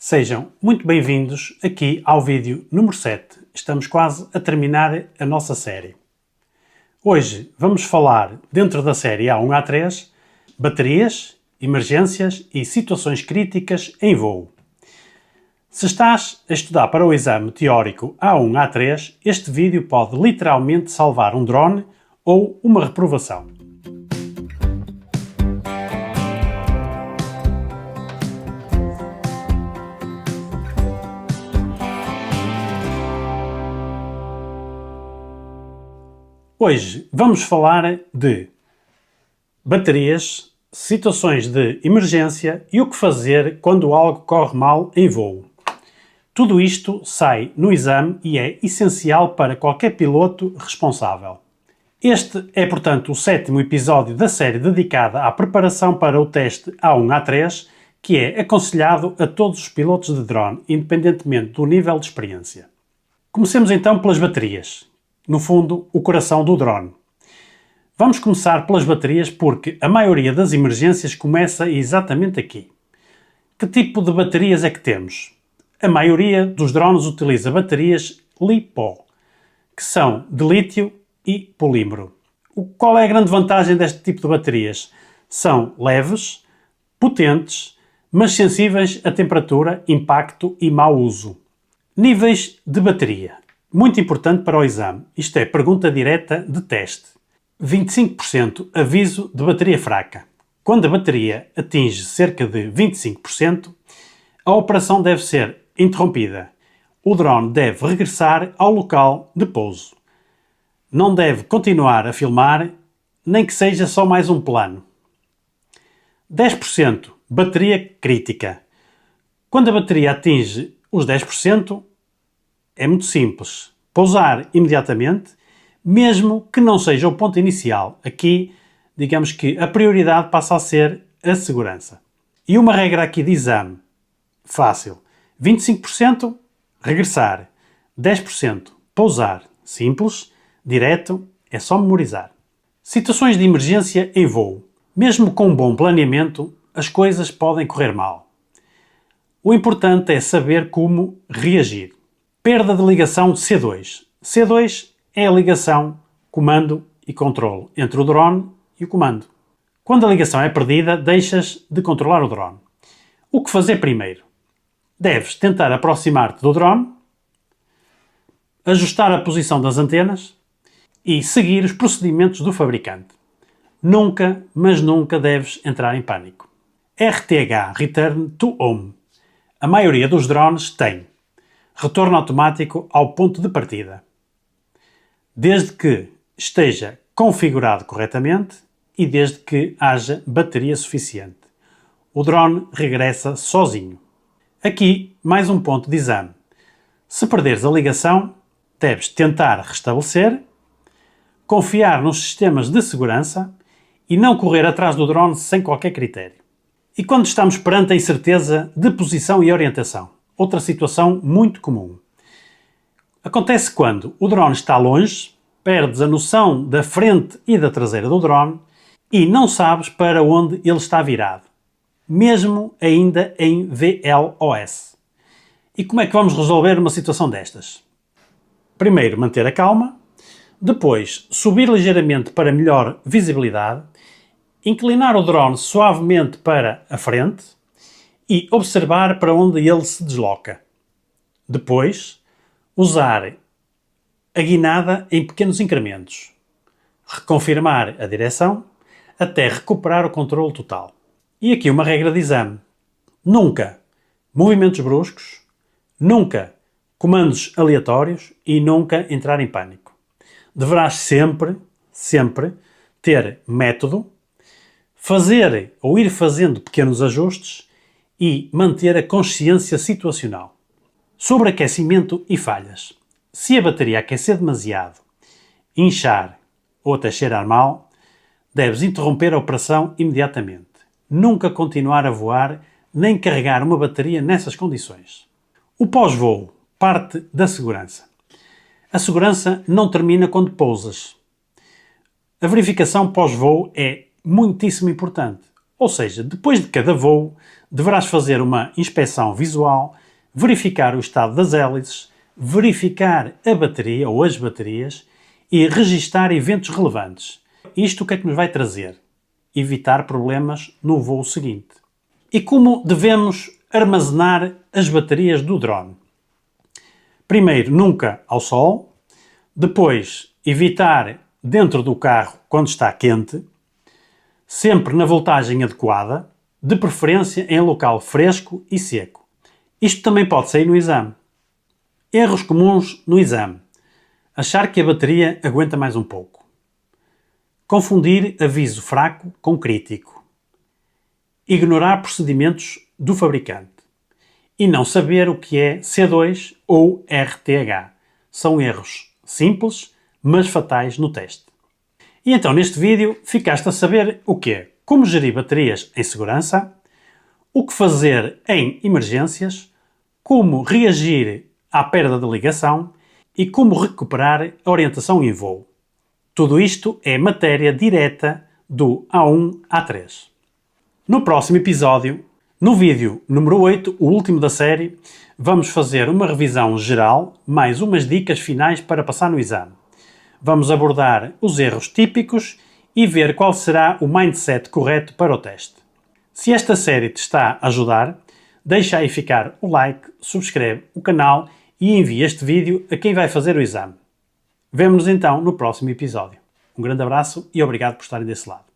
Sejam muito bem-vindos aqui ao vídeo número 7. Estamos quase a terminar a nossa série. Hoje vamos falar, dentro da série A1-A3, baterias, emergências e situações críticas em voo. Se estás a estudar para o exame teórico A1-A3, este vídeo pode literalmente salvar um drone ou uma reprovação. Hoje vamos falar de baterias, situações de emergência e o que fazer quando algo corre mal em voo. Tudo isto sai no exame e é essencial para qualquer piloto responsável. Este é, portanto, o 7º episódio da série dedicada à preparação para o teste A1-A3, que é aconselhado a todos os pilotos de drone, independentemente do nível de experiência. Comecemos então pelas baterias. No fundo, o coração do drone. Vamos começar pelas baterias porque a maioria das emergências começa exatamente aqui. Que tipo de baterias é que temos? A maioria dos drones utiliza baterias LiPo, que são de lítio e polímero. Qual é a grande vantagem deste tipo de baterias? São leves, potentes, mas sensíveis a temperatura, impacto e mau uso. Níveis de bateria. Muito importante para o exame. Isto é pergunta direta de teste. 25% aviso de bateria fraca. Quando a bateria atinge cerca de 25%, a operação deve ser interrompida. O drone deve regressar ao local de pouso. Não deve continuar a filmar, nem que seja só mais um plano. 10% bateria crítica. Quando a bateria atinge os 10%, é muito simples. Pousar imediatamente, mesmo que não seja o ponto inicial. Aqui, digamos que a prioridade passa a ser a segurança. E uma regra aqui de exame. Fácil. 25% regressar. 10% pousar. Simples, direto, é só memorizar. Situações de emergência em voo. Mesmo com um bom planeamento, as coisas podem correr mal. O importante é saber como reagir. Perda de ligação C2. C2 é a ligação comando e controlo entre o drone e o comando. Quando a ligação é perdida, deixas de controlar o drone. O que fazer primeiro? Deves tentar aproximar-te do drone, ajustar a posição das antenas e seguir os procedimentos do fabricante. Nunca, mas nunca deves entrar em pânico. RTH, Return to Home. A maioria dos drones tem retorno automático ao ponto de partida, desde que esteja configurado corretamente e desde que haja bateria suficiente. O drone regressa sozinho. Aqui, mais um ponto de exame. Se perderes a ligação, deves tentar restabelecer, confiar nos sistemas de segurança e não correr atrás do drone sem qualquer critério. E quando estamos perante a incerteza de posição e orientação? Outra situação muito comum. Acontece quando o drone está longe, perdes a noção da frente e da traseira do drone e não sabes para onde ele está virado, mesmo ainda em VLOS. E como é que vamos resolver uma situação destas? Primeiro, manter a calma, depois, subir ligeiramente para melhor visibilidade, inclinar o drone suavemente para a frente e observar para onde ele se desloca. Depois, usar a guinada em pequenos incrementos. Reconfirmar a direção até recuperar o controle total. E aqui uma regra de exame. Nunca movimentos bruscos, nunca comandos aleatórios e nunca entrar em pânico. Deverás sempre ter método, fazer ou ir fazendo pequenos ajustes e manter a consciência situacional. Sobre aquecimento e falhas. Se a bateria aquecer demasiado, inchar ou até cheirar mal, deves interromper a operação imediatamente. Nunca continuar a voar nem carregar uma bateria nessas condições. O pós-voo, parte da segurança. A segurança não termina quando pousas. A verificação pós-voo é muitíssimo importante. Ou seja, depois de cada voo, deverás fazer uma inspeção visual, verificar o estado das hélices, verificar a bateria ou as baterias e registar eventos relevantes. Isto o que é que nos vai trazer? Evitar problemas no voo seguinte. E como devemos armazenar as baterias do drone? Primeiro, nunca ao sol. Depois, evitar dentro do carro quando está quente. Sempre na voltagem adequada, de preferência em local fresco e seco. Isto também pode sair no exame. Erros comuns no exame. Achar que a bateria aguenta mais um pouco. Confundir aviso fraco com crítico. Ignorar procedimentos do fabricante. E não saber o que é C2 ou RTH. São erros simples, mas fatais no teste. E então neste vídeo ficaste a saber o quê? Como gerir baterias em segurança, o que fazer em emergências, como reagir à perda de ligação e como recuperar a orientação em voo. Tudo isto é matéria direta do A1 A3. No próximo episódio, no vídeo número 8, o último da série, vamos fazer uma revisão geral, mais umas dicas finais para passar no exame. Vamos abordar os erros típicos e ver qual será o mindset correto para o teste. Se esta série te está a ajudar, deixa aí ficar o like, subscreve o canal e envia este vídeo a quem vai fazer o exame. Vemo-nos então no próximo episódio. Um grande abraço e obrigado por estarem desse lado.